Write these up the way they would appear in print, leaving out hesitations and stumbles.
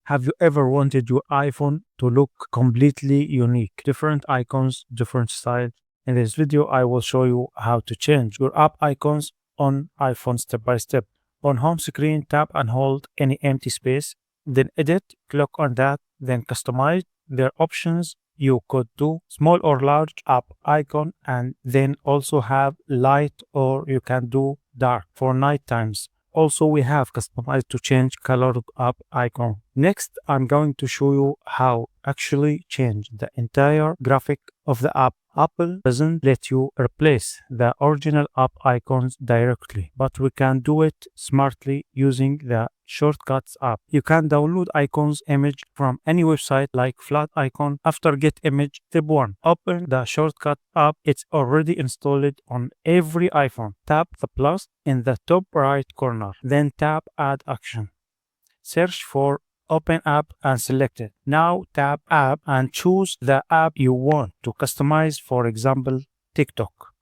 Have you ever wanted your iPhone to look completely unique? Different icons, different style. In this video, I will show you how to change your app icons on iPhone step by step. On home screen, tap and hold any empty space, then edit, click on that, then customize. Their options you could do small or large app icon, and then also have light, or you can do dark for night times. Also, we have customized to change color app icon. Next, I'm going to show you how actually change the entire graphic of the app. Apple doesn't let you replace the original app icons directly, but we can do it smartly using the Shortcuts app. You can download icons image from any website like flat icon. After get image, step 1. Open the Shortcut app. It's already installed on every iPhone. Tap the plus in the top right corner. Then tap Add Action. Search for Open App and select it. Now tap App and choose the app you want to customize, for example, TikTok.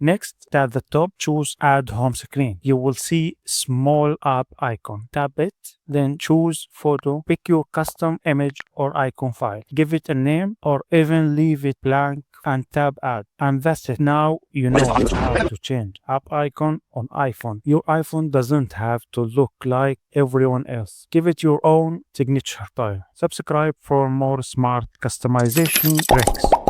Next, at the top, choose Add Home Screen. You will see small app icon. Tap it, then choose Photo. Pick your custom image or icon file. Give it a name or even leave it blank and tap Add. And that's it. Now you know how to change app icon on iPhone. Your iPhone doesn't have to look like everyone else. Give it your own signature style. Subscribe for more smart customization tricks.